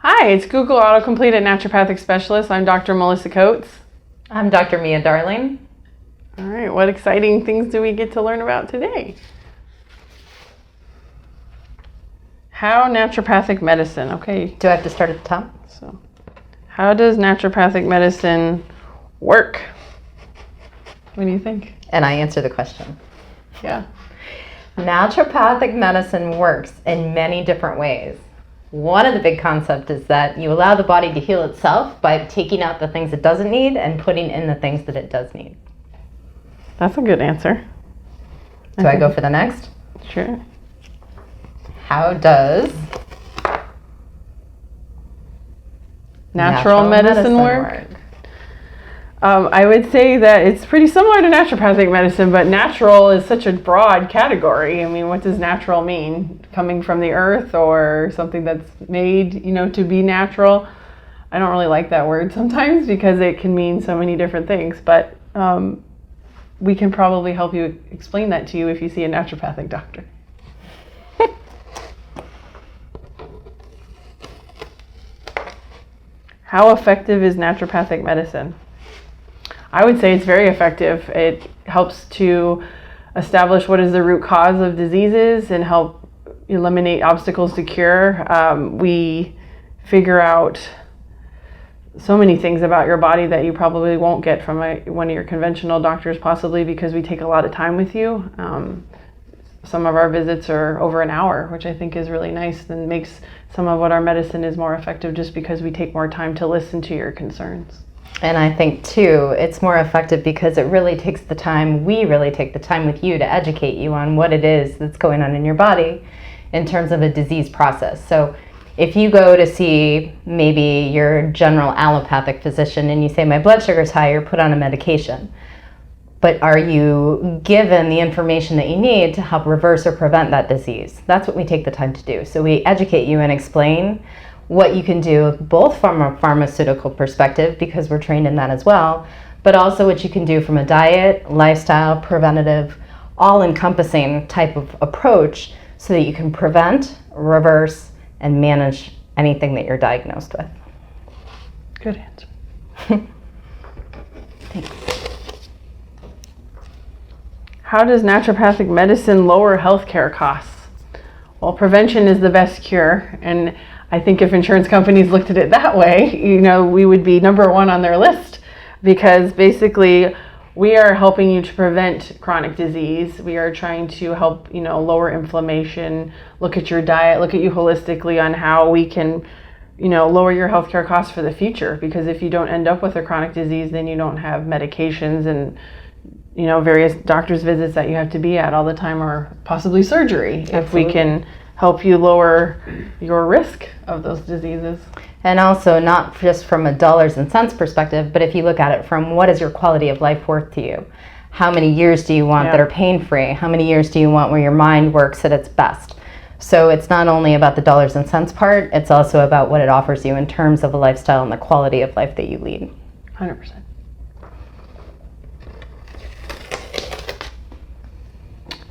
Hi, it's Google Autocomplete at Naturopathic Specialist. I'm Dr. Melissa Coates. I'm Dr. Mia Darling. All right, what exciting things do we get to learn about today? How naturopathic medicine, okay. Do I have to start at the top? So, how does naturopathic medicine work? What do you think? And I answer the question. Yeah. Naturopathic medicine works in many different ways. One of the big concepts is that you allow the body to heal itself by taking out the things it doesn't need and putting in the things that it does need. That's a good answer. Do I go for the next? Sure. How does Natural medicine work? I would say that it's pretty similar to naturopathic medicine, but natural is such a broad category. I mean, what does natural mean? Coming from the earth or something that's made, to be natural? I don't really like that word sometimes because it can mean so many different things, but we can probably help you explain that to you if you see a naturopathic doctor. How effective is naturopathic medicine? I would say it's very effective. It helps to establish what is the root cause of diseases and help eliminate obstacles to cure. We figure out so many things about your body that you probably won't get from one of your conventional doctors, possibly because we take a lot of time with you. Some of our visits are over an hour, which I think is really nice and makes some of what our medicine is more effective just because we take more time to listen to your concerns. And I think, too, it's more effective because it really takes the time, we really take the time with you to educate you on what it is that's going on in your body in terms of a disease process. So if you go to see maybe your general allopathic physician and you say, my blood sugar's high, you're put on a medication. But are you given the information that you need to help reverse or prevent that disease? That's what we take the time to do. So we educate you and explain what you can do both from a pharmaceutical perspective, because we're trained in that as well, but also what you can do from a diet, lifestyle, preventative, all-encompassing type of approach so that you can prevent, reverse, and manage anything that you're diagnosed with. Good answer. Thanks. How does naturopathic medicine lower healthcare costs? Well, prevention is the best cure, and I think if insurance companies looked at it that way, we would be number one on their list, because basically we are helping you to prevent chronic disease. We are trying to help, lower inflammation, look at your diet, look at you holistically on how we can, lower your healthcare costs for the future. Because if you don't end up with a chronic disease, then you don't have medications and, various doctor's visits that you have to be at all the time, or possibly surgery. Absolutely. If we can help you lower your risk of those diseases. And also not just from a dollars and cents perspective, but if you look at it from what is your quality of life worth to you? How many years do you want that are pain-free? How many years do you want where your mind works at its best? So it's not only about the dollars and cents part, it's also about what it offers you in terms of a lifestyle and the quality of life that you lead. 100%.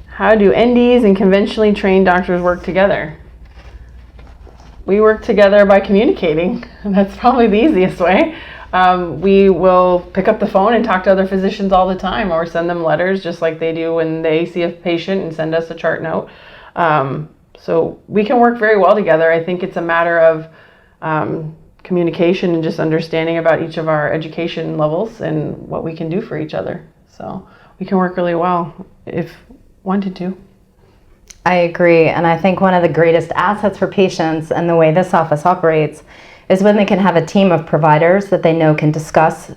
How do NDs and conventionally trained doctors work together? We work together by communicating. That's probably the easiest way. We will pick up the phone and talk to other physicians all the time, or send them letters just like they do when they see a patient and send us a chart note. So we can work very well together. I think it's a matter of communication and just understanding about each of our education levels and what we can do for each other. So we can work really well if wanted to. I agree, and I think one of the greatest assets for patients and the way this office operates is when they can have a team of providers that they know can discuss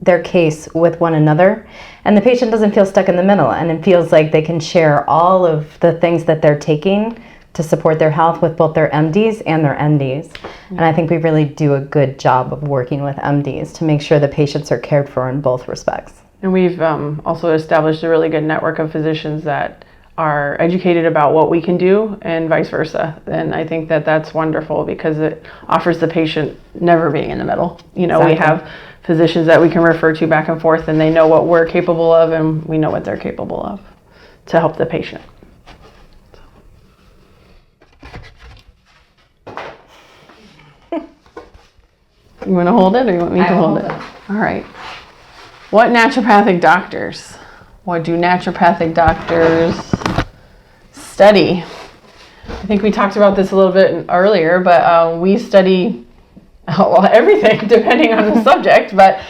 their case with one another, and the patient doesn't feel stuck in the middle, and it feels like they can share all of the things that they're taking to support their health with both their MDs and their NDs. Mm-hmm. And I think we really do a good job of working with MDs to make sure the patients are cared for in both respects. And we've also established a really good network of physicians that are educated about what we can do and vice versa. And I think that that's wonderful because it offers the patient never being in the middle. Exactly. We have physicians that we can refer to back and forth, and they know what we're capable of and we know what they're capable of to help the patient. You want to hold it or you want me to hold it? All right. What do naturopathic doctors study? I think we talked about this a little bit earlier, but we study everything depending on the subject. But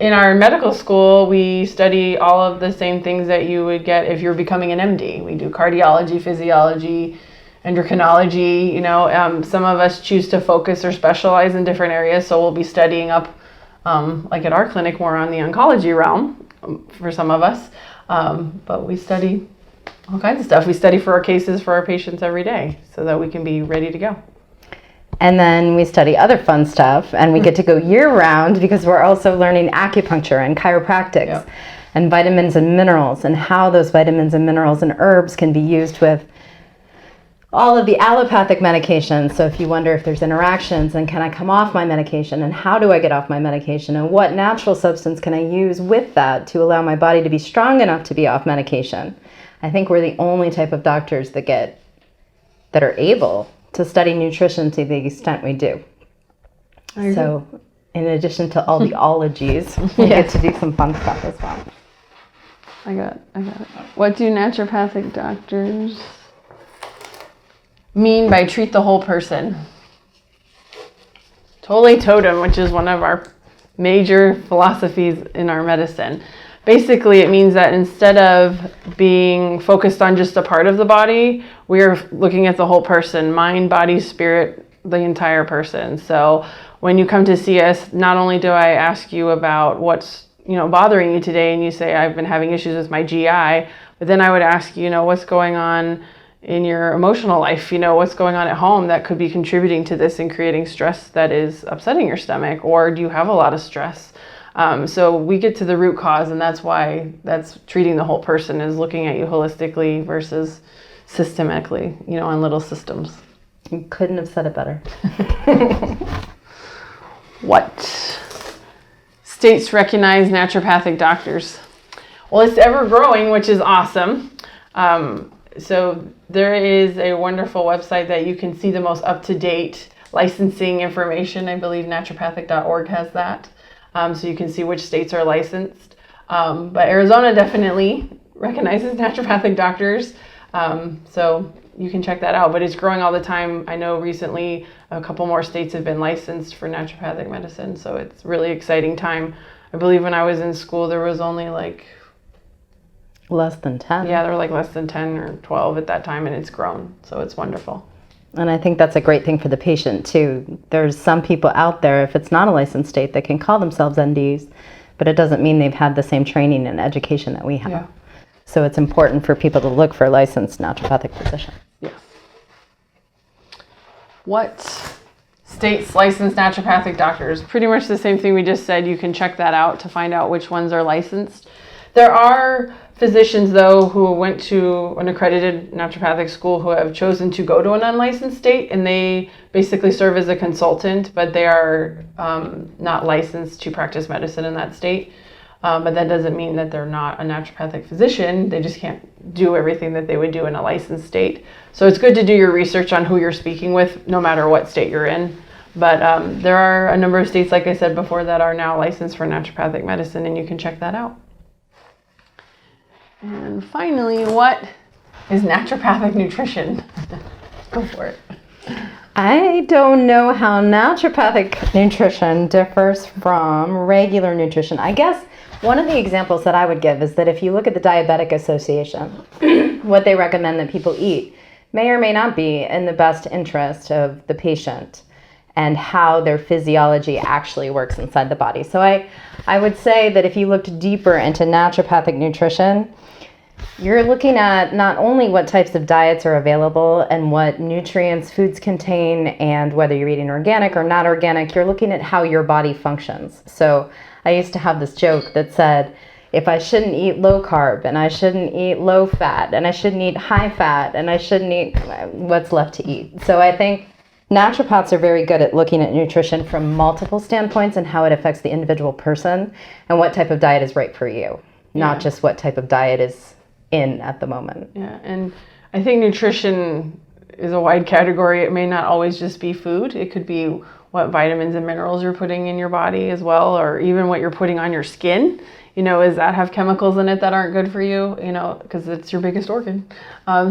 in our medical school, we study all of the same things that you would get if you're becoming an MD. We do cardiology, physiology, endocrinology. Some of us choose to focus or specialize in different areas, so we'll be studying up, like at our clinic, more on the oncology realm for some of us. But we study all kinds of stuff. We study for our cases for our patients every day so that we can be ready to go. And then we study other fun stuff, and we get to go year-round because we're also learning acupuncture and chiropractics and vitamins and minerals, and how those vitamins and minerals and herbs can be used with all of the allopathic medications. So if you wonder if there's interactions, and can I come off my medication, and how do I get off my medication, and what natural substance can I use with that to allow my body to be strong enough to be off medication. I think we're the only type of doctors that are able to study nutrition to the extent we do. So in addition to all the ologies, we get to do some fun stuff as well. I got it. What do naturopathic doctors mean by treat the whole person? Totally totem, which is one of our major philosophies in our medicine. Basically, it means that instead of being focused on just a part of the body, we're looking at the whole person, mind, body, spirit, the entire person. So when you come to see us, not only do I ask you about what's bothering you today, and you say, I've been having issues with my GI, but then I would ask you, what's going on in your emotional life, what's going on at home that could be contributing to this and creating stress that is upsetting your stomach, or do you have a lot of stress? So we get to the root cause, and that's treating the whole person, is looking at you holistically versus systemically, on little systems. You couldn't have said it better. What states recognize naturopathic doctors? Well, it's ever growing, which is awesome. So there is a wonderful website that you can see the most up-to-date licensing information. I believe naturopathic.org has that. So you can see which states are licensed. But Arizona definitely recognizes naturopathic doctors. So you can check that out. But it's growing all the time. I know recently a couple more states have been licensed for naturopathic medicine. So it's a really exciting time. I believe when I was in school, there was only less than 10. Yeah, there were less than 10 or 12 at that time, and it's grown. So it's wonderful. And I think that's a great thing for the patient too. There's some people out there, if it's not a licensed state, that can call themselves NDs, but it doesn't mean they've had the same training and education that we have. Yeah. So it's important for people to look for licensed naturopathic physicians. Yes. What states license naturopathic doctors? Pretty much the same thing we just said. You can check that out to find out which ones are licensed. There are physicians, though, who went to an accredited naturopathic school who have chosen to go to an unlicensed state, and they basically serve as a consultant, but they are not licensed to practice medicine in that state. But that doesn't mean that they're not a naturopathic physician. They just can't do everything that they would do in a licensed state. So it's good to do your research on who you're speaking with, no matter what state you're in. But there are a number of states, like I said before, that are now licensed for naturopathic medicine, and you can check that out. And finally, what is naturopathic nutrition? Go for it. I don't know how naturopathic nutrition differs from regular nutrition. I guess one of the examples that I would give is that if you look at the Diabetic Association, what they recommend that people eat may or may not be in the best interest of the patient and how their physiology actually works inside the body. So I would say that if you looked deeper into naturopathic nutrition, you're looking at not only what types of diets are available and what nutrients foods contain and whether you're eating organic or not organic, you're looking at how your body functions. So I used to have this joke that said, if I shouldn't eat low carb and I shouldn't eat low fat and I shouldn't eat high fat and I shouldn't eat what's left to eat. So I think naturopaths are very good at looking at nutrition from multiple standpoints and how it affects the individual person and what type of diet is right for you, not just what type of diet is in at the moment. Yeah, and I think nutrition is a wide category. It may not always just be food. It could be what vitamins and minerals you're putting in your body as well, or even what you're putting on your skin. Does that have chemicals in it that aren't good for you? Because it's your biggest organ.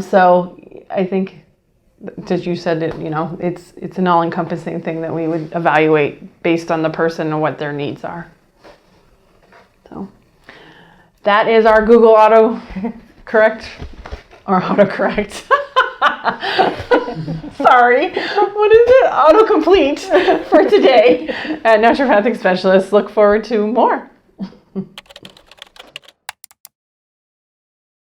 So I think, as you said, it's an all-encompassing thing that we would evaluate based on the person and what their needs are. So that is our Google autocorrect or autocorrect. Sorry, what is it? Autocomplete for today at Naturopathic Specialists. Look forward to more.